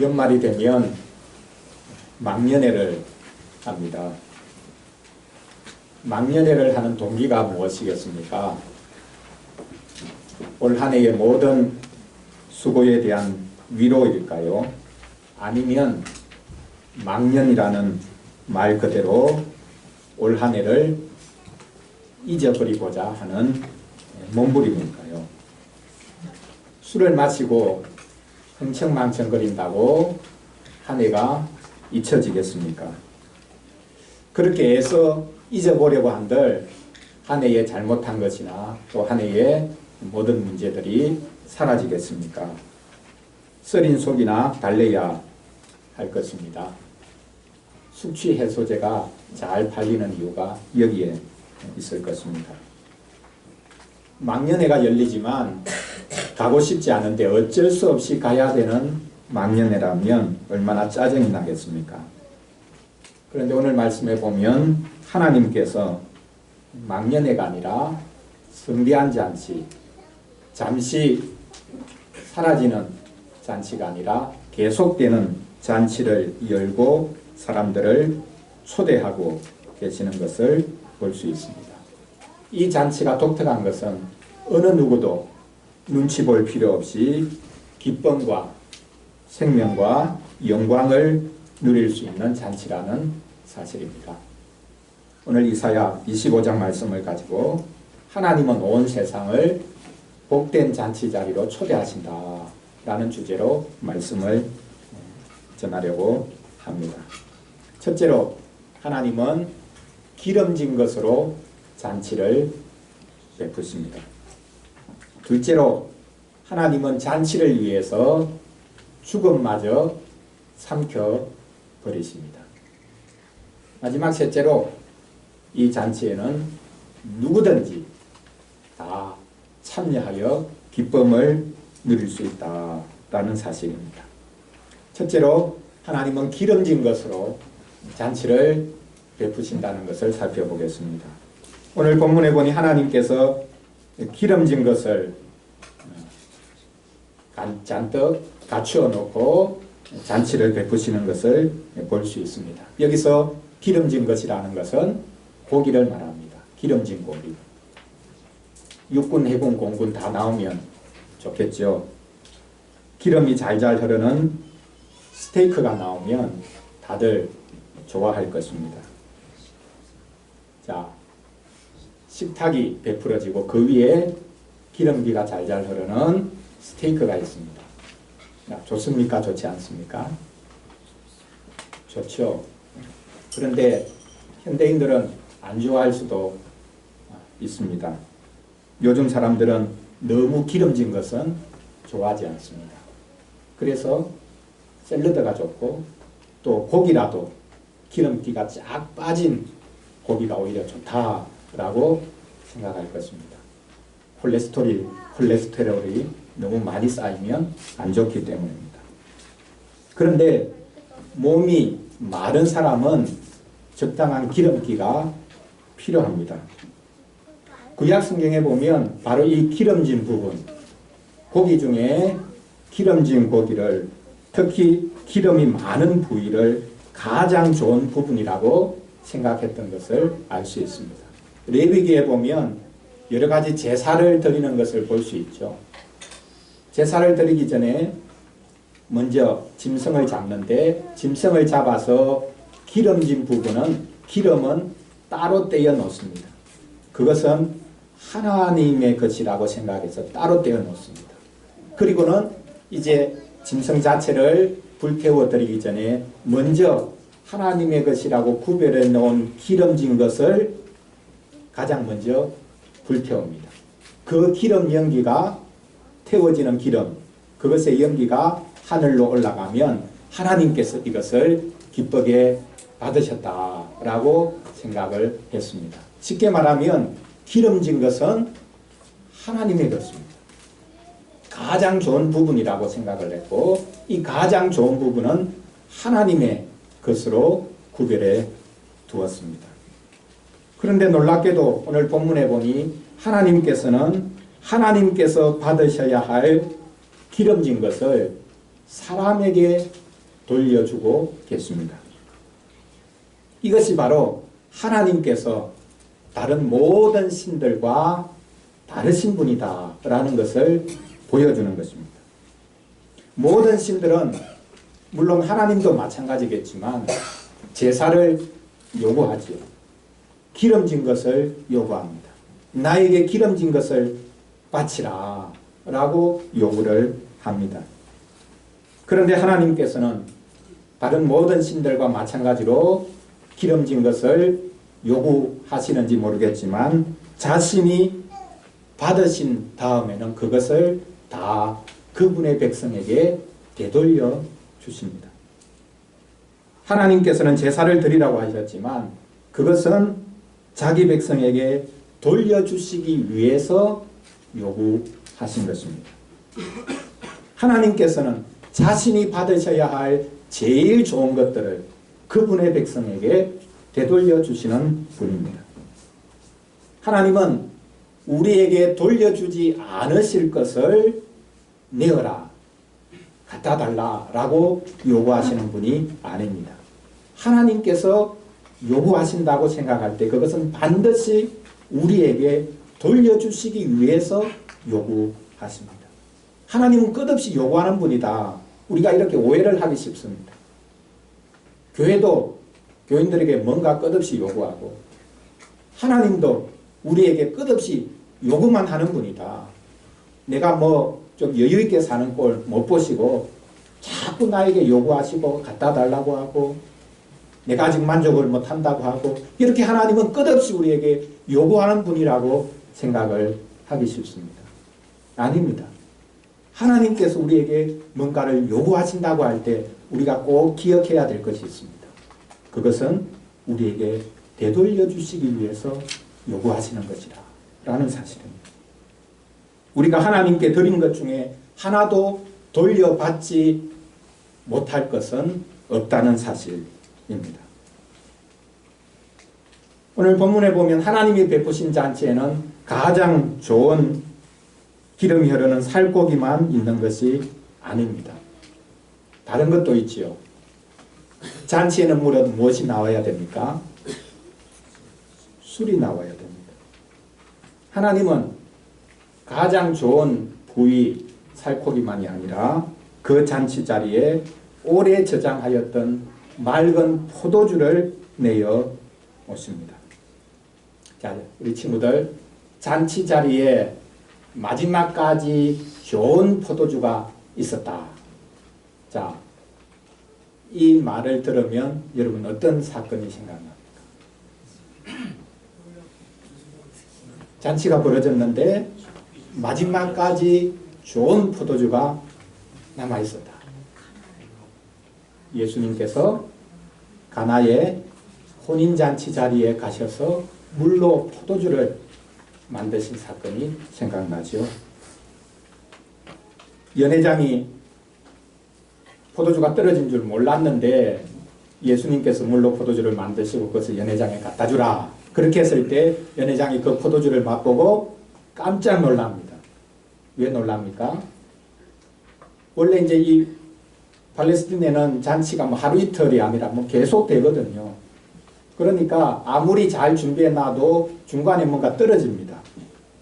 연말이 되면 막년회를 합니다. 막년회를 하는 동기가 무엇이겠습니까? 올 한 해의 모든 수고에 대한 위로일까요? 아니면 막년이라는 말 그대로 올 한 해를 잊어버리고자 하는 몸부림일까요? 술을 마시고 흥청망청거린다고 한 해가 잊혀지겠습니까? 그렇게 해서 잊어보려고 한들 한 해에 잘못한 것이나 또 한 해의 모든 문제들이 사라지겠습니까? 썰인 속이나 달래야 할 것입니다. 숙취 해소제가 잘 팔리는 이유가 여기에 있을 것입니다. 막년회가 열리지만 가고 싶지 않은데 어쩔 수 없이 가야 되는 막년회라면 얼마나 짜증이 나겠습니까? 그런데 오늘 말씀해 보면 하나님께서 막년회가 아니라 성대한 잔치, 잠시 사라지는 잔치가 아니라 계속되는 잔치를 열고 사람들을 초대하고 계시는 것을 볼 수 있습니다. 이 잔치가 독특한 것은 어느 누구도 눈치 볼 필요 없이 기쁨과 생명과 영광을 누릴 수 있는 잔치라는 사실입니다. 오늘 이사야 25장 말씀을 가지고 하나님은 온 세상을 복된 잔치 자리로 초대하신다 라는 주제로 말씀을 전하려고 합니다. 첫째로 하나님은 기름진 것으로 잔치를 베푸십니다. 둘째로 하나님은 잔치를 위해서 죽음마저 삼켜버리십니다. 마지막 셋째로 이 잔치에는 누구든지 다 참여하여 기쁨을 누릴 수 있다라는 사실입니다. 첫째로 하나님은 기름진 것으로 잔치를 베푸신다는 것을 살펴보겠습니다. 오늘 본문에 보니 하나님께서 기름진 것을 잔뜩 갖추어 놓고 잔치를 베푸시는 것을 볼 수 있습니다. 여기서 기름진 것이라는 것은 고기를 말합니다. 기름진 고기. 육군, 해군, 공군 다 나오면 좋겠죠. 기름이 잘잘 흐르는 스테이크가 나오면 다들 좋아할 것입니다. 자, 식탁이 베풀어지고 그 위에 기름기가 잘잘 흐르는 스테이크가 있습니다. 자, 좋습니까? 좋지 않습니까? 좋죠. 그런데 현대인들은 안 좋아할 수도 있습니다. 요즘 사람들은 너무 기름진 것은 좋아하지 않습니다. 그래서 샐러드가 좋고 또 고기라도 기름기가 쫙 빠진 고기가 오히려 좋다라고 생각할 것입니다. 콜레스테롤이 너무 많이 쌓이면 안 좋기 때문입니다. 그런데 몸이 마른 사람은 적당한 기름기가 필요합니다. 구약 성경에 보면 바로 이 기름진 부분, 고기 중에 기름진 고기를, 특히 기름이 많은 부위를 가장 좋은 부분이라고 생각했던 것을 알 수 있습니다. 레위기에 보면 여러 가지 제사를 드리는 것을 볼 수 있죠. 제사를 드리기 전에 먼저 짐승을 잡는데 짐승을 잡아서 기름진 부분은 기름은 따로 떼어 놓습니다. 그것은 하나님의 것이라고 생각해서 따로 떼어 놓습니다. 그리고는 이제 짐승 자체를 불태워 드리기 전에 먼저 하나님의 것이라고 구별해 놓은 기름진 것을 가장 먼저 불태웁니다. 그 기름 연기가 태워지는 기름, 그것의 연기가 하늘로 올라가면 하나님께서 이것을 기쁘게 받으셨다라고 생각을 했습니다. 쉽게 말하면 기름진 것은 하나님의 것입니다. 가장 좋은 부분이라고 생각을 했고 이 가장 좋은 부분은 하나님의 것으로 구별해 두었습니다. 그런데 놀랍게도 오늘 본문에 보니 하나님께서 받으셔야 할 기름진 것을 사람에게 돌려주고 계십니다. 이것이 바로 하나님께서 다른 모든 신들과 다르신 분이다라는 것을 보여주는 것입니다. 모든 신들은 물론 하나님도 마찬가지겠지만 제사를 요구하지요. 기름진 것을 요구합니다. 나에게 기름진 것을 바치라 라고 요구를 합니다. 그런데 하나님께서는 다른 모든 신들과 마찬가지로 기름진 것을 요구하시는지 모르겠지만 자신이 받으신 다음에는 그것을 다 그분의 백성에게 되돌려 주십니다. 하나님께서는 제사를 드리라고 하셨지만 그것은 자기 백성에게 돌려주시기 위해서 요구하신 것입니다. 하나님께서는 자신이 받으셔야 할 제일 좋은 것들을 그분의 백성에게 되돌려 주시는 분입니다. 하나님은 우리에게 돌려주지 않으실 것을 내어라, 갖다 달라라고 요구하시는 분이 아닙니다. 하나님께서 요구하신다고 생각할 때 그것은 반드시 우리에게 돌려주시기 위해서 요구하십니다. 하나님은 끝없이 요구하는 분이다. 우리가 이렇게 오해를 하기 쉽습니다. 교회도 교인들에게 뭔가 끝없이 요구하고 하나님도 우리에게 끝없이 요구만 하는 분이다. 내가 뭐 좀 여유 있게 사는 꼴 못 보시고 자꾸 나에게 요구하시고 갖다 달라고 하고 내가 아직 만족을 못한다고 하고 이렇게 하나님은 끝없이 우리에게 요구하는 분이라고 생각을 하기 쉽습니다. 아닙니다. 하나님께서 우리에게 뭔가를 요구하신다고 할 때 우리가 꼭 기억해야 될 것이 있습니다. 그것은 우리에게 되돌려 주시기 위해서 요구하시는 것이다 라는 사실입니다. 우리가 하나님께 드린 것 중에 하나도 돌려받지 못할 것은 없다는 사실입니다. 오늘 본문에 보면 하나님이 베푸신 잔치에는 가장 좋은 기름이 흐르는 살코기만 있는 것이 아닙니다. 다른 것도 있지요. 잔치에는 무엇이 나와야 됩니까? 술이 나와야 됩니다. 하나님은 가장 좋은 부위 살코기만이 아니라 그 잔치 자리에 오래 저장하였던 맑은 포도주를 내어 오십니다. 자, 우리 친구들 잔치 자리에 마지막까지 좋은 포도주가 있었다. 자, 이 말을 들으면 여러분 어떤 사건이 생각납니까? 잔치가 벌어졌는데 마지막까지 좋은 포도주가 남아있었다. 예수님께서 가나의 혼인잔치 자리에 가셔서 물로 포도주를 만드신 사건이 생각나죠. 연회장이 포도주가 떨어진 줄 몰랐는데 예수님께서 물로 포도주를 만드시고 그것을 연회장에 갖다 주라. 그렇게 했을 때 연회장이 그 포도주를 맛보고 깜짝 놀랍니다. 왜 놀랍니까? 원래 이제 이 팔레스틴에는 잔치가 뭐 하루 이틀이 아니라 뭐 계속 되거든요. 그러니까 아무리 잘 준비해놔도 중간에 뭔가 떨어집니다.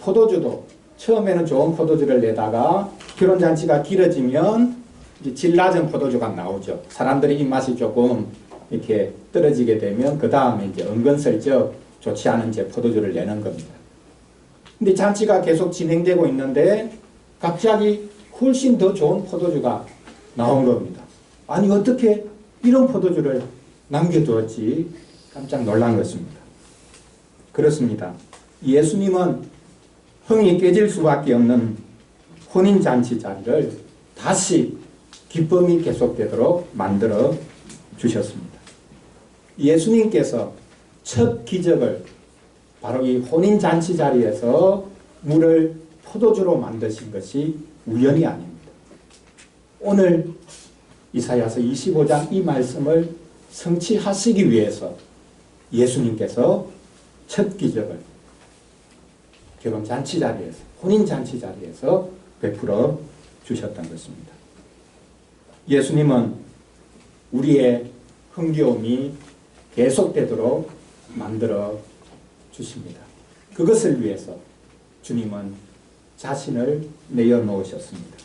포도주도 처음에는 좋은 포도주를 내다가 결혼잔치가 길어지면 이제 질 낮은 포도주가 나오죠. 사람들의 입맛이 조금 이렇게 떨어지게 되면 그 다음에 이제 은근슬쩍 좋지 않은 이제 포도주를 내는 겁니다. 근데 잔치가 계속 진행되고 있는데 갑자기 훨씬 더 좋은 포도주가 나온 겁니다. 아니 어떻게 이런 포도주를 남겨두었지? 깜짝 놀란 것입니다. 그렇습니다. 예수님은 흥이 깨질 수밖에 없는 혼인잔치 자리를 다시 기쁨이 계속되도록 만들어 주셨습니다. 예수님께서 첫 기적을 바로 이 혼인잔치 자리에서 물을 포도주로 만드신 것이 우연이 아닙니다. 오늘 이사야서 25장 이 말씀을 성취하시기 위해서 예수님께서 첫 기적을 결혼잔치 자리에서, 혼인잔치 자리에서 베풀어 주셨던 것입니다. 예수님은 우리의 흥겨움이 계속되도록 만들어 주십니다. 그것을 위해서 주님은 자신을 내어놓으셨습니다.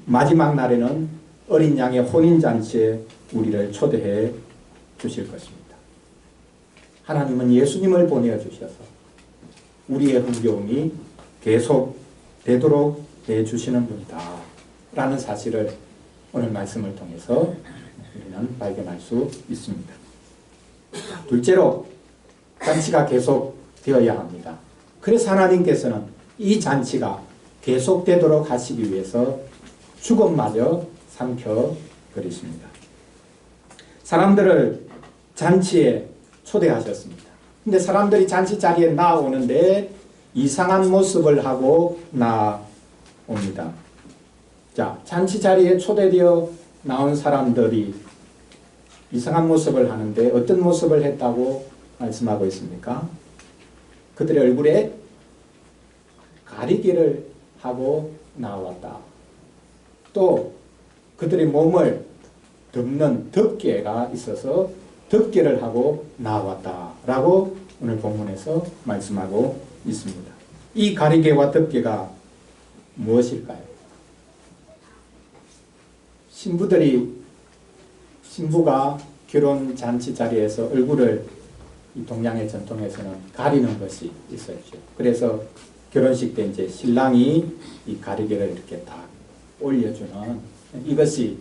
마지막 날에는 어린 양의 혼인잔치에 우리를 초대해 주실 것입니다. 하나님은 예수님을 보내주셔서 우리의 흥겨움이 계속 되도록 해주시는 분이다 라는 사실을 오늘 말씀을 통해서 우리는 발견할 수 있습니다. 둘째로 잔치가 계속 되어야 합니다. 그래서 하나님께서는 이 잔치가 계속되도록 하시기 위해서 죽음마저 삼켜버리십니다. 사람들을 잔치에 초대하셨습니다. 근데 사람들이 잔치 자리에 나오는데 이상한 모습을 하고 나옵니다. 자, 잔치 자리에 초대되어 나온 사람들이 이상한 모습을 하는데 어떤 모습을 했다고 말씀하고 있습니까? 그들의 얼굴에 가리개를 하고 나왔다. 또 그들의 몸을 덮는 덮개가 있어서 덮개를 하고 나왔다라고 오늘 본문에서 말씀하고 있습니다. 이 가리개와 덮개가 무엇일까요? 신부가 결혼 잔치 자리에서 얼굴을 이 동양의 전통에서는 가리는 것이 있었죠. 그래서 결혼식 때 이제 신랑이 이 가리개를 이렇게 다 올려주는 이것이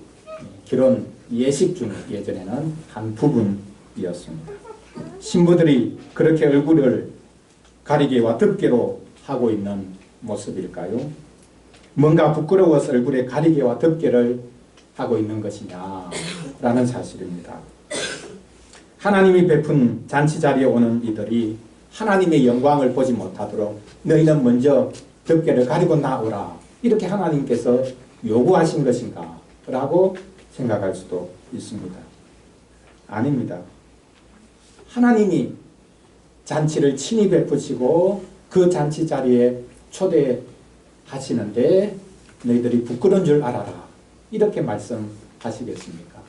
결혼 예식 중 예전에는 한 부분이었습니다. 신부들이 그렇게 얼굴을 가리개와 덮개로 하고 있는 모습일까요? 뭔가 부끄러워서 얼굴에 가리개와 덮개를 하고 있는 것이냐라는 사실입니다. 하나님이 베푼 잔치 자리에 오는 이들이 하나님의 영광을 보지 못하도록 너희는 먼저 덮개를 가리고 나오라 이렇게 하나님께서 요구하신 것인가 라고 생각할 수도 있습니다. 아닙니다. 하나님이 잔치를 친히 베푸시고 그 잔치 자리에 초대하시는데 너희들이 부끄러운 줄 알아라 이렇게 말씀하시겠습니까?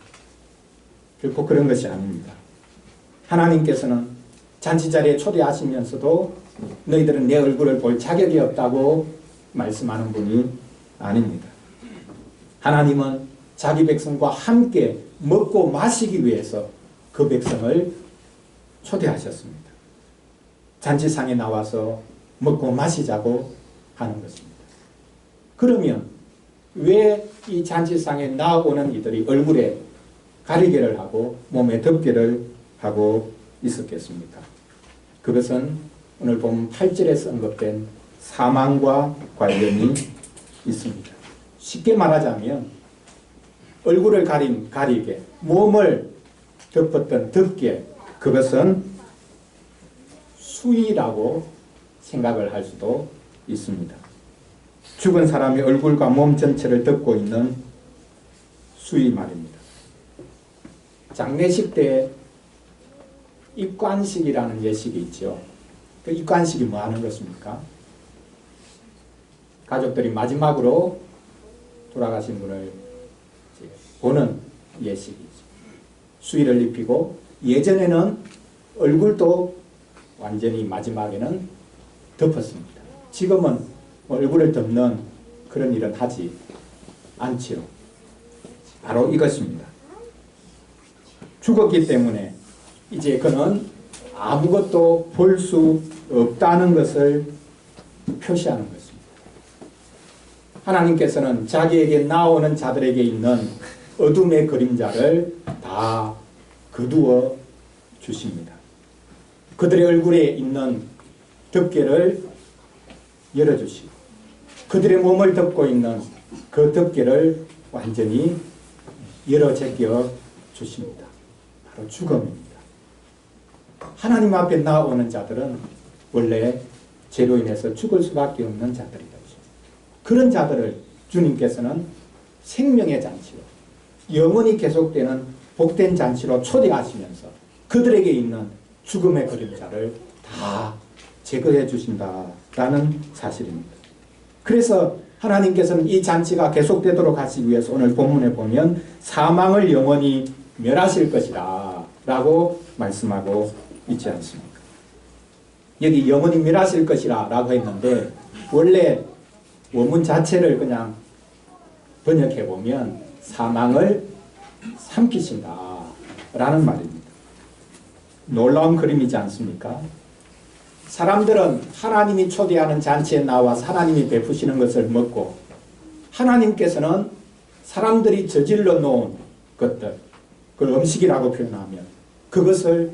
결코 그런 것이 아닙니다. 하나님께서는 잔치 자리에 초대하시면서도 너희들은 내 얼굴을 볼 자격이 없다고 말씀하는 분이 아닙니다. 하나님은 자기 백성과 함께 먹고 마시기 위해서 그 백성을 초대하셨습니다. 잔치상에 나와서 먹고 마시자고 하는 것입니다. 그러면 왜 이 잔치상에 나오는 이들이 얼굴에 가리개를 하고 몸에 덮개를 하고 있었겠습니까? 그것은 오늘 본 8절에서 언급된 사망과 관련이 있습니다. 쉽게 말하자면 얼굴을 가린 가리개, 몸을 덮었던 덮개, 그것은 수의라고 생각을 할 수도 있습니다. 죽은 사람의 얼굴과 몸 전체를 덮고 있는 수의 말입니다. 장례식 때 입관식이라는 예식이 있죠. 그 입관식이 뭐 하는 것입니까? 가족들이 마지막으로 돌아가신 분을 보는 예식이죠. 수의를 입히고 예전에는 얼굴도 완전히 마지막에는 덮었습니다. 지금은 얼굴을 덮는 그런 일은 하지 않지요. 바로 이것입니다. 죽었기 때문에 이제 그는 아무것도 볼 수 없다는 것을 표시하는 것입니다. 하나님께서는 자기에게 나오는 자들에게 있는 어둠의 그림자를 다 거두어 주십니다. 그들의 얼굴에 있는 덮개를 열어주시고 그들의 몸을 덮고 있는 그 덮개를 완전히 열어 제껴 주십니다. 바로 죽음입니다. 하나님 앞에 나오는 자들은 원래 죄로 인해서 죽을 수밖에 없는 자들이다. 그런 자들을 주님께서는 생명의 잔치로 영원히 계속되는 복된 잔치로 초대하시면서 그들에게 있는 죽음의 그림자를 다 제거해 주신다라는 사실입니다. 그래서 하나님께서는 이 잔치가 계속되도록 하시기 위해서 오늘 본문에 보면 사망을 영원히 멸하실 것이라 라고 말씀하고 있지 않습니까? 여기 영원히 멸하실 것이라 라고 했는데 원래 원문 자체를 그냥 번역해 보면 사망을 삼키신다 라는 말입니다. 놀라운 그림이지 않습니까? 사람들은 하나님이 초대하는 잔치에 나와 하나님이 베푸시는 것을 먹고 하나님께서는 사람들이 저질러 놓은 것들, 그걸 음식이라고 표현하면 그것을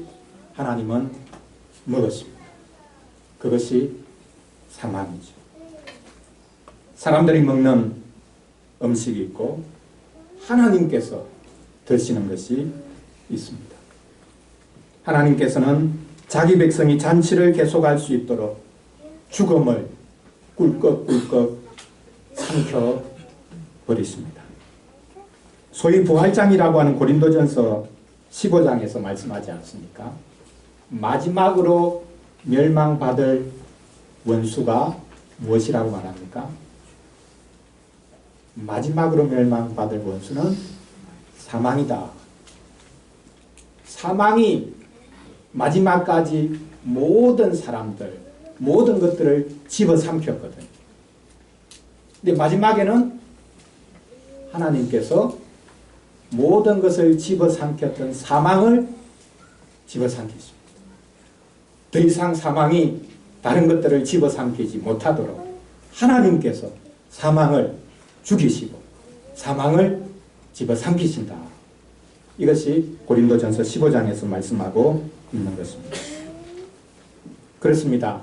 하나님은 먹었습니다. 그것이 사망이죠. 사람들이 먹는 음식이 있고 하나님께서 드시는 것이 있습니다. 하나님께서는 자기 백성이 잔치를 계속할 수 있도록 죽음을 꿀꺽꿀꺽 삼켜버리십니다. 소위 부활장이라고 하는 고린도전서 15장에서 말씀하지 않습니까? 마지막으로 멸망받을 원수가 무엇이라고 말합니까? 마지막으로 멸망받을 원수는 사망이다. 사망이 마지막까지 모든 사람들, 모든 것들을 집어삼켰거든요. 근데 마지막에는 하나님께서 모든 것을 집어삼켰던 사망을 집어삼키십니다. 더 이상 사망이 다른 것들을 집어삼키지 못하도록 하나님께서 사망을 죽이시고 사망을 집어삼키신다. 이것이 고린도전서 15장에서 말씀하고 있는 것입니다. 그렇습니다.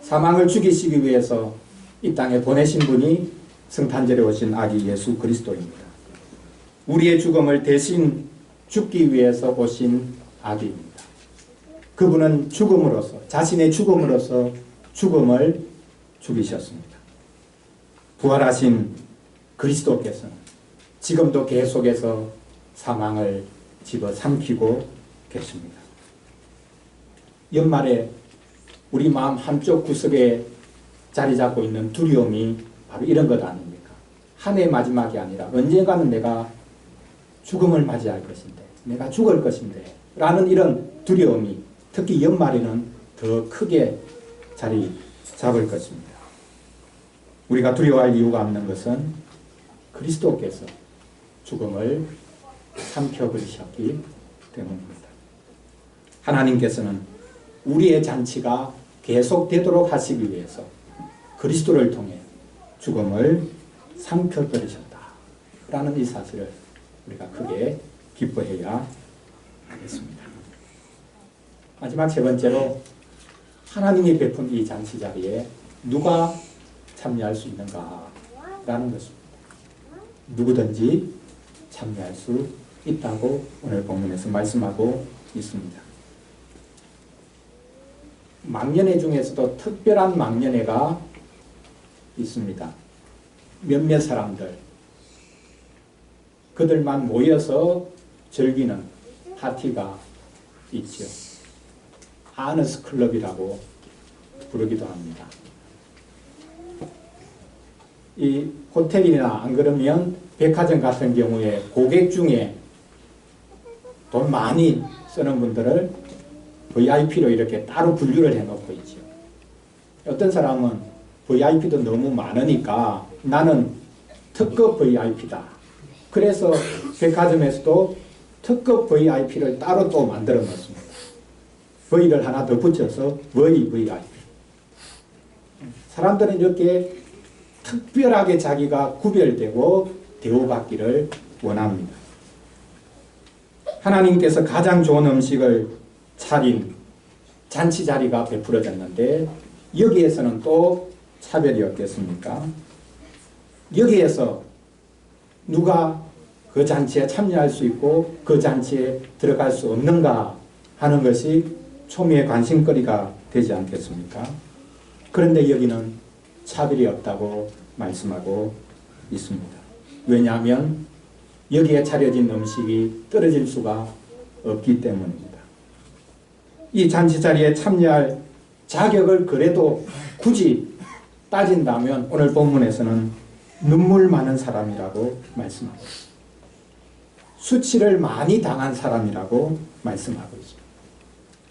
사망을 죽이시기 위해서 이 땅에 보내신 분이 성탄절에 오신 아기 예수 그리스도입니다. 우리의 죽음을 대신 죽기 위해서 오신 아기입니다. 그분은 죽음으로써, 자신의 죽음으로써 죽음을 죽이셨습니다. 부활하신 그리스도께서는 지금도 계속해서 사망을 집어삼키고 계십니다. 연말에 우리 마음 한쪽 구석에 자리 잡고 있는 두려움이 바로 이런 것 아닙니까? 한 해 마지막이 아니라 언젠가는 내가 죽음을 맞이할 것인데, 내가 죽을 것인데 라는 이런 두려움이 특히 연말에는 더 크게 자리 잡을 것입니다. 우리가 두려워할 이유가 없는 것은 그리스도께서 죽음을 삼켜버리셨기 때문입니다. 하나님께서는 우리의 잔치가 계속되도록 하시기 위해서 그리스도를 통해 죽음을 삼켜버리셨다 라는 이 사실을 우리가 크게 기뻐해야 하겠습니다. 마지막 세 번째로 하나님이 베푼 이 잔치 자리에 누가 참여할 수 있는가 라는 것입니다. 누구든지 참여할 수 있다고 오늘 본문에서 말씀하고 있습니다. 망년회 중에서도 특별한 망년회가 있습니다. 몇몇 사람들, 그들만 모여서 즐기는 파티가 있죠. 아너스 클럽이라고 부르기도 합니다. 이 호텔이나 안 그러면 백화점 같은 경우에 고객 중에 돈 많이 쓰는 분들을 VIP로 이렇게 따로 분류를 해놓고 있죠. 어떤 사람은 VIP도 너무 많으니까 나는 특급 VIP다. 그래서 백화점에서도 특급 VIP를 따로 또 만들어 놓습니다. V를 하나 더 붙여서 VIP. 사람들은 이렇게 특별하게 자기가 구별되고 대우받기를 원합니다. 하나님께서 가장 좋은 음식을 차린 잔치 자리가 베풀어졌는데 여기에서는 또 차별이 없겠습니까? 여기에서 누가 그 잔치에 참여할 수 있고 그 잔치에 들어갈 수 없는가 하는 것이 초미의 관심거리가 되지 않겠습니까? 그런데 여기는 차별이 없다고 말씀하고 있습니다. 왜냐하면 여기에 차려진 음식이 떨어질 수가 없기 때문입니다. 이 잔치 자리에 참여할 자격을 그래도 굳이 따진다면 오늘 본문에서는 눈물 많은 사람이라고 말씀하고 있습니다. 수치를 많이 당한 사람이라고 말씀하고 있습니다.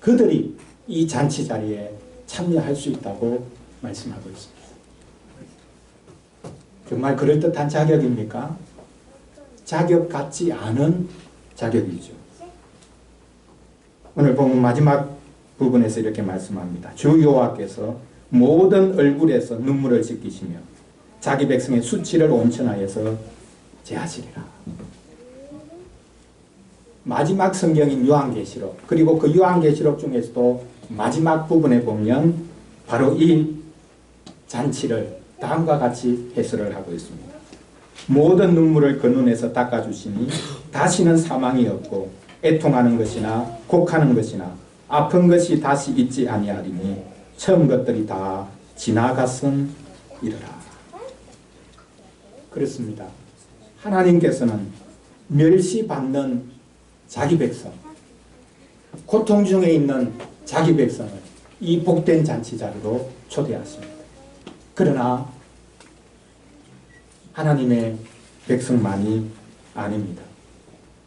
그들이 이 잔치 자리에 참여할 수 있다고 말씀하고 있습니다. 정말 그럴듯한 자격입니까? 자격 같지 않은 자격이죠. 오늘 보면 마지막 부분에서 이렇게 말씀합니다. 주 여호와께서 모든 얼굴에서 눈물을 씻기시며 자기 백성의 수치를 온천하여서 제하시리라. 마지막 성경인 요한계시록, 그리고 그 요한계시록 중에서도 마지막 부분에 보면 바로 이 잔치를 다음과 같이 해설을 하고 있습니다. 모든 눈물을 그 눈에서 닦아주시니 다시는 사망이 없고 애통하는 것이나 곡하는 것이나 아픈 것이 다시 있지 아니하리니 처음 것들이 다 지나갔음이러라. 그렇습니다. 하나님께서는 멸시받는 자기 백성, 고통 중에 있는 자기 백성을 이 복된 잔치 자리로 초대하십니다. 그러나 하나님의 백성만이 아닙니다.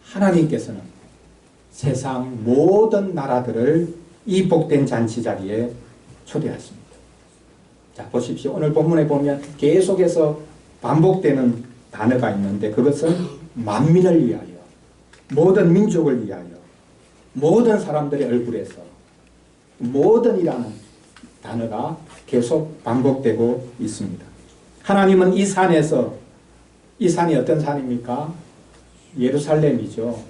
하나님께서는 세상 모든 나라들을 이 복된 잔치 자리에 초대하십니다. 자, 보십시오. 오늘 본문에 보면 계속해서 반복되는 단어가 있는데 그것은 만민을 위하여, 모든 민족을 위하여, 모든 사람들의 얼굴에서, 모든이라는 단어가 계속 반복되고 있습니다. 하나님은 이 산에서, 이 산이 어떤 산입니까? 예루살렘이죠.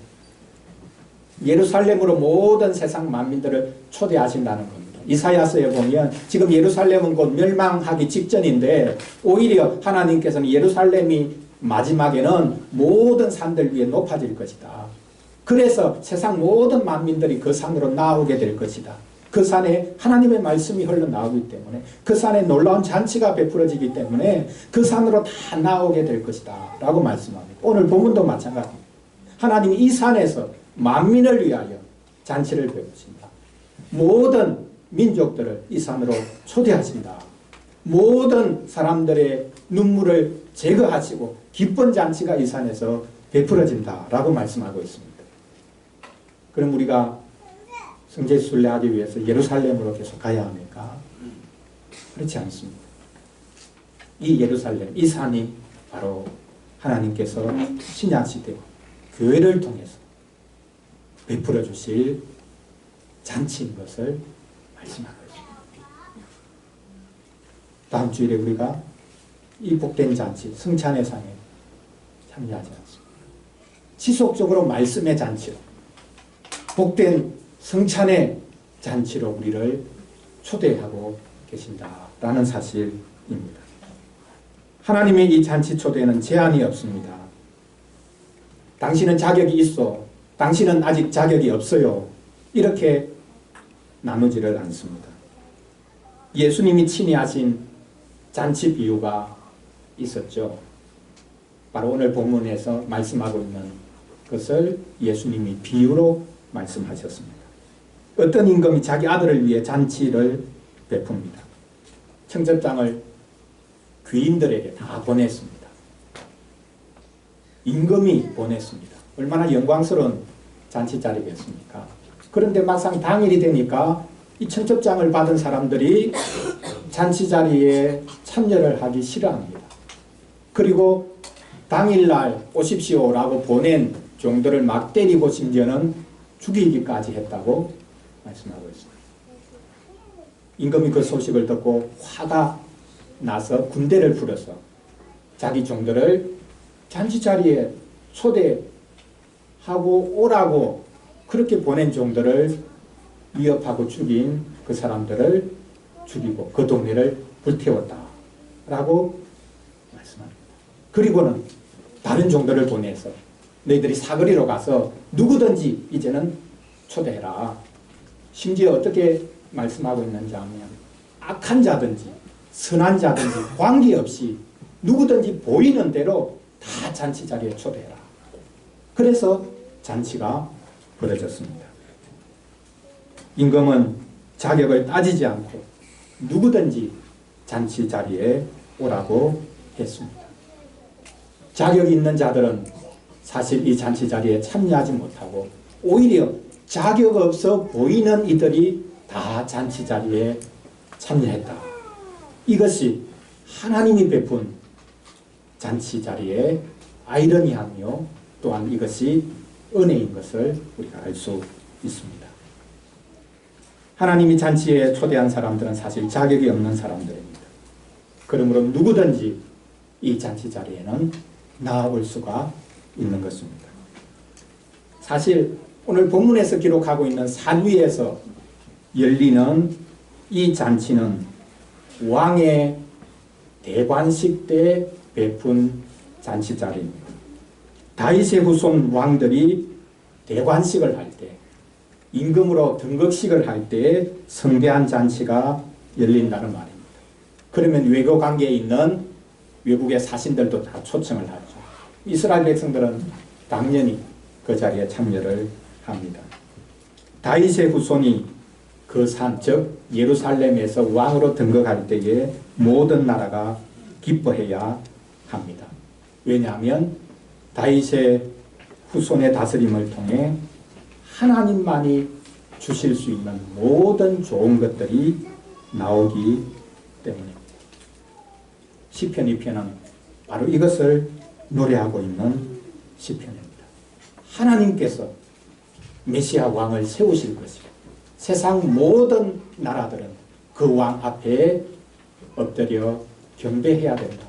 예루살렘으로 모든 세상 만민들을 초대하신다는 겁니다. 이사야서에 보면 지금 예루살렘은 곧 멸망하기 직전인데 오히려 하나님께서는 예루살렘이 마지막에는 모든 산들 위에 높아질 것이다. 그래서 세상 모든 만민들이 그 산으로 나오게 될 것이다. 그 산에 하나님의 말씀이 흘러나오기 때문에, 그 산에 놀라운 잔치가 베풀어지기 때문에 그 산으로 다 나오게 될 것이다 라고 말씀합니다. 오늘 본문도 마찬가지입니다. 하나님이 이 산에서 만민을 위하여 잔치를 베푸신다. 모든 민족들을 이 산으로 초대하신다. 모든 사람들의 눈물을 제거하시고 기쁜 잔치가 이 산에서 베풀어진다 라고 말씀하고 있습니다. 그럼 우리가 성지 순례하기 위해서 예루살렘으로 계속 가야 합니까? 그렇지 않습니다. 이 예루살렘, 이 산이 바로 하나님께서 신약시대 교회를 통해서 베풀어 주실 잔치인 것을 말씀하고 있습니다. 다음 주일에 우리가 이 복된 잔치, 성찬의 상에 참여하지 않습니다. 지속적으로 말씀의 잔치로, 복된 성찬의 잔치로 우리를 초대하고 계신다라는 사실입니다. 하나님의 이 잔치 초대에는 제한이 없습니다. 당신은 자격이 있어, 당신은 아직 자격이 없어요, 이렇게 나누지를 않습니다. 예수님이 친히 하신 잔치 비유가 있었죠. 바로 오늘 본문에서 말씀하고 있는 것을 예수님이 비유로 말씀하셨습니다. 어떤 임금이 자기 아들을 위해 잔치를 베풉니다. 청첩장을 귀인들에게 다 보냈습니다. 임금이 보냈습니다. 얼마나 영광스러운 잔치 자리겠습니까? 그런데 막상 당일이 되니까 이 청첩장을 받은 사람들이 잔치 자리에 참여를 하기 싫어합니다. 그리고 당일날 오십시오라고 보낸 종들을 막 때리고 심지어는 죽이기까지 했다고 말씀하고 있습니다. 임금이 그 소식을 듣고 화가 나서 군대를 풀어서 자기 종들을 잔치 자리에 초대하고 오라고 그렇게 보낸 종들을 위협하고 죽인 그 사람들을 죽이고 그 동네를 불태웠다라고 말씀합니다. 그리고는 다른 종들을 보내서 너희들이 사거리로 가서 누구든지 이제는 초대해라. 심지어 어떻게 말씀하고 있는지 하면 악한 자든지 선한 자든지 관계없이 누구든지 보이는 대로 다 잔치 자리에 초대해라. 그래서 잔치가 벌어졌습니다. 임금은 자격을 따지지 않고 누구든지 잔치 자리에 오라고 했습니다. 자격이 있는 자들은 사실 이 잔치 자리에 참여하지 못하고 오히려 자격 없어 보이는 이들이 다 잔치 자리에 참여했다. 이것이 하나님이 베푼 잔치 자리의 아이러니하며 또한 이것이 은혜인 것을 우리가 알 수 있습니다. 하나님이 잔치에 초대한 사람들은 사실 자격이 없는 사람들입니다. 그러므로 누구든지 이 잔치 자리에는 나아올 수가 있는 것입니다. 사실 오늘 본문에서 기록하고 있는 산 위에서 열리는 이 잔치는 왕의 대관식 때 베푼 잔치 자리입니다. 다윗의 후손 왕들이 대관식을 할 때, 임금으로 등극식을 할 때 성대한 잔치가 열린다는 말입니다. 그러면 외교 관계에 있는 외국의 사신들도 다 초청을 하죠. 이스라엘 백성들은 당연히 그 자리에 참여를 합니다. 다윗의 후손이 그 산, 즉 예루살렘에서 왕으로 등극할 때에 모든 나라가 기뻐해야 합니다. 왜냐하면 다윗의 후손의 다스림을 통해 하나님만이 주실 수 있는 모든 좋은 것들이 나오기 때문입니다. 시편 2편은 바로 이것을 노래하고 있는 시편입니다. 하나님께서 메시아 왕을 세우실 것이고 세상 모든 나라들은 그 왕 앞에 엎드려 경배해야 된다.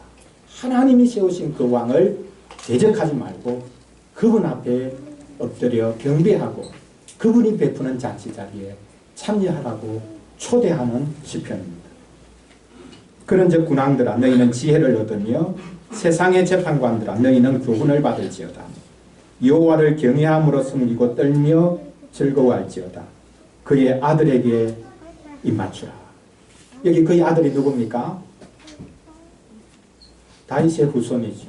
하나님이 세우신 그 왕을 대적하지 말고 그분 앞에 엎드려 경배하고 그분이 베푸는 잔치 자리에 참여하라고 초대하는 시편입니다. 그런즉 군왕들아 너희는 지혜를 얻으며 세상의 재판관들아 너희는 교훈을 받을지어다. 여호와를 경외함으로 숨기고 떨며 즐거워할지어다. 그의 아들에게 입맞추라. 여기 그의 아들이 누굽니까? 다윗의 후손이죠.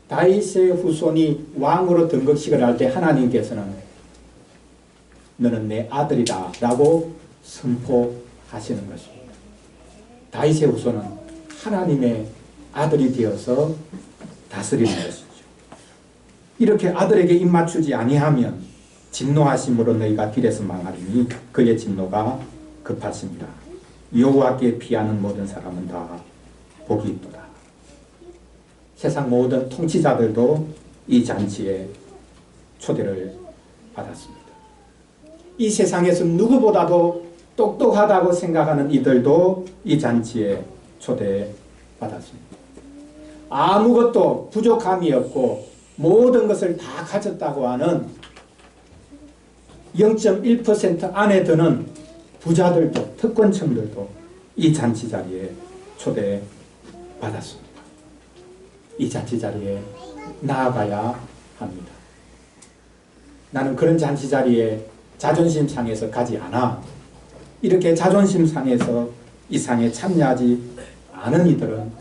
다윗의 후손이 왕으로 등극식을 할 때 하나님께서는 너는 내 아들이다 라고 선포하시는 것입니다. 다윗의 후손은 하나님의 아들이 되어서 다스리는 것이죠. 이렇게 아들에게 입맞추지 아니하면 진노하심으로 너희가 길에서 망하리니 그의 진노가 급하십니다. 여호와께 피하는 모든 사람은 다 복이 있도다. 세상 모든 통치자들도 이 잔치에 초대를 받았습니다. 이 세상에서 누구보다도 똑똑하다고 생각하는 이들도 이 잔치에 초대받았습니다. 아무것도 부족함이 없고 모든 것을 다 가졌다고 하는 0.1% 안에 드는 부자들도 특권층들도 이 잔치 자리에 초대받았습니다. 이 잔치 자리에 나아가야 합니다. 나는 그런 잔치 자리에 자존심 상해서 가지 않아. 이렇게 자존심 상해서 이 상에 참여하지 않은 이들은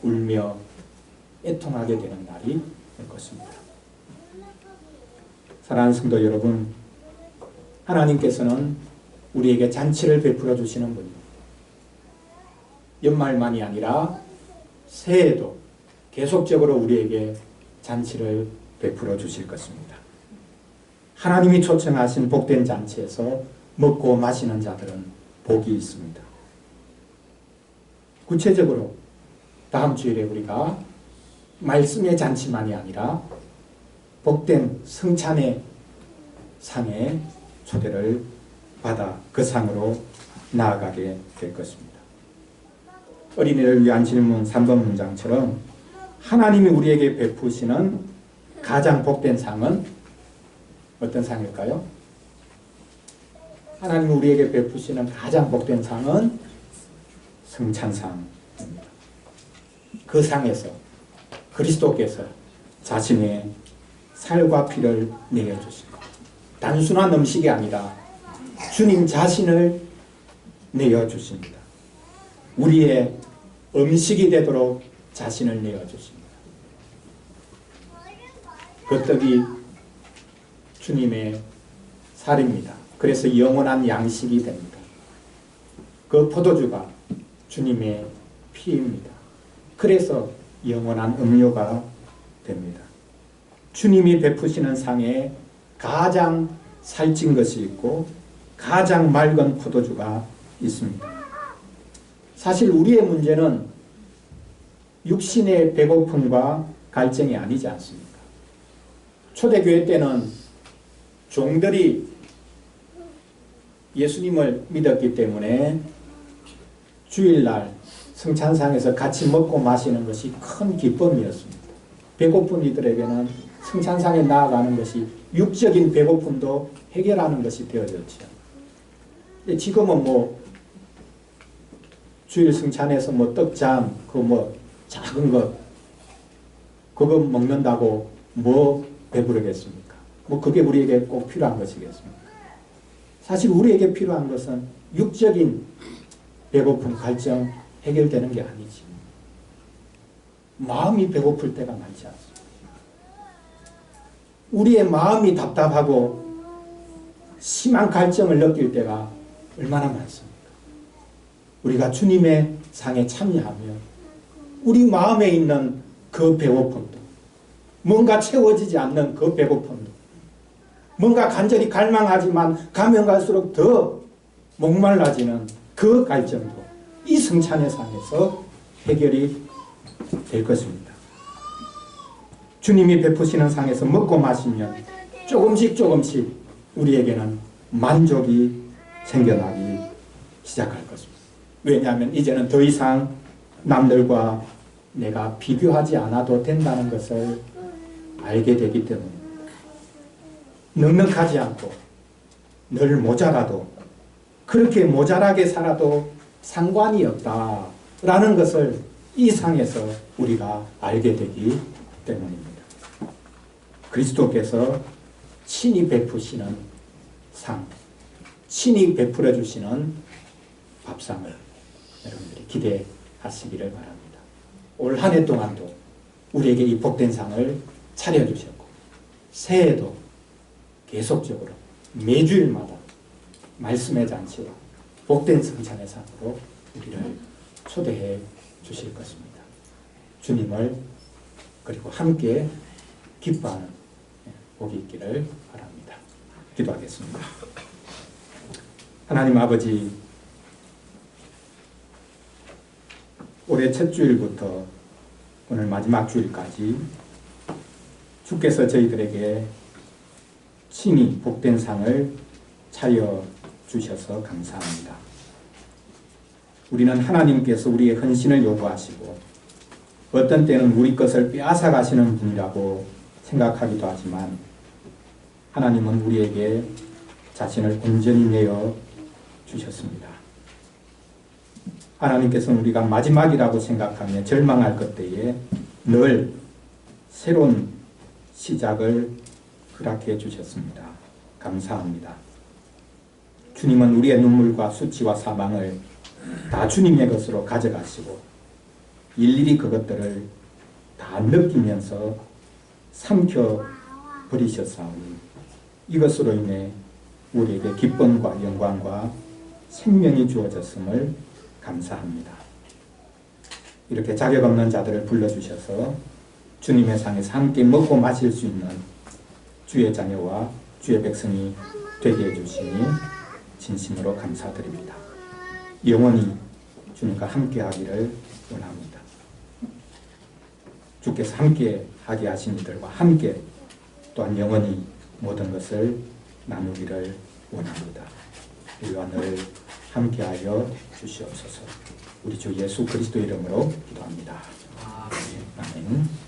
울며 애통하게 되는 날이 올 것입니다. 사랑하는 성도 여러분, 하나님께서는 우리에게 잔치를 베풀어 주시는 분입니다. 연말만이 아니라 새해에도 계속적으로 우리에게 잔치를 베풀어 주실 것입니다. 하나님이 초청하신 복된 잔치에서 먹고 마시는 자들은 복이 있습니다. 구체적으로 다음 주일에 우리가 말씀의 잔치만이 아니라 복된 성찬의 상에 초대를 받아 그 상으로 나아가게 될 것입니다. 어린이를 위한 질문 3번 문장처럼 하나님이 우리에게 베푸시는 가장 복된 상은 어떤 상일까요? 하나님이 우리에게 베푸시는 가장 복된 상은 성찬상입니다. 그 상에서 그리스도께서 자신의 살과 피를 내어주시고 단순한 음식이 아니라 주님 자신을 내어주십니다. 우리의 음식이 되도록 자신을 내어주십니다. 그 떡이 주님의 살입니다. 그래서 영원한 양식이 됩니다. 그 포도주가 주님의 피입니다. 그래서 영원한 음료가 됩니다. 주님이 베푸시는 상에 가장 살찐 것이 있고 가장 맑은 포도주가 있습니다. 사실 우리의 문제는 육신의 배고픔과 갈증이 아니지 않습니까? 초대교회 때는 종들이 예수님을 믿었기 때문에 주일날 성찬상에서 같이 먹고 마시는 것이 큰 기쁨이었습니다. 배고픈 이들에게는 성찬상에 나아가는 것이 육적인 배고픔도 해결하는 것이 되어졌죠. 지금은 뭐 주일 성찬에서 뭐 떡장, 그 뭐 작은 것 그거 먹는다고 뭐 배부르겠습니까? 뭐 그게 우리에게 꼭 필요한 것이겠습니까? 사실 우리에게 필요한 것은 육적인 배고픔, 갈증 해결되는 게 아니지. 마음이 배고플 때가 많지 않습니까? 우리의 마음이 답답하고 심한 갈증을 느낄 때가 얼마나 많습니까? 우리가 주님의 상에 참여하면 우리 마음에 있는 그 배고픔도, 뭔가 채워지지 않는 그 배고픔도, 뭔가 간절히 갈망하지만 가면 갈수록 더 목말라지는 그 갈증도 이 성찬의 상에서 해결이 될 것입니다. 주님이 베푸시는 상에서 먹고 마시면 조금씩 우리에게는 만족이 생겨나기 시작할 것입니다. 왜냐하면 이제는 더 이상 남들과 내가 비교하지 않아도 된다는 것을 알게 되기 때문입니다. 넉넉하지 않고 늘 모자라도 그렇게 모자라게 살아도 상관이 없다라는 것을 이 상에서 우리가 알게 되기 때문입니다. 그리스도께서 친히 베푸시는 상, 친히 베풀어 주시는 밥상을 여러분들이 기대하시기를 바랍니다. 올 한 해 동안도 우리에게 이 복된 상을 차려주셨고 새해에도 계속적으로 매주일마다 말씀의 잔치와 복된 성찬의 상으로 우리를 초대해 주실 것입니다. 주님을 그리고 함께 기뻐하는 복이 있기를 바랍니다. 기도하겠습니다. 하나님 아버지, 올해 첫 주일부터 오늘 마지막 주일까지 주께서 저희들에게 친히 복된 상을 차려주셔서 감사합니다. 우리는 하나님께서 우리의 헌신을 요구하시고 어떤 때는 우리 것을 빼앗아 가시는 분이라고 생각하기도 하지만 하나님은 우리에게 자신을 온전히 내어 주셨습니다. 하나님께서는 우리가 마지막이라고 생각하며 절망할 것 때에 늘 새로운 시작을 허락해 주셨습니다. 감사합니다. 주님은 우리의 눈물과 수치와 사망을 다 주님의 것으로 가져가시고 일일이 그것들을 다 느끼면서 삼켜버리셨사오니 이것으로 인해 우리에게 기쁨과 영광과 생명이 주어졌음을 감사합니다. 이렇게 자격 없는 자들을 불러주셔서 주님의 상에서 함께 먹고 마실 수 있는 주의 자녀와 주의 백성이 되게 해주시니 진심으로 감사드립니다. 영원히 주님과 함께 하기를 원합니다. 주께서 함께 하게 하신 이들과 함께 또한 영원히 모든 것을 나누기를 원합니다. 우리와 늘 함께하여 주시옵소서. 우리 주 예수 그리스도 이름으로 기도합니다. 아멘.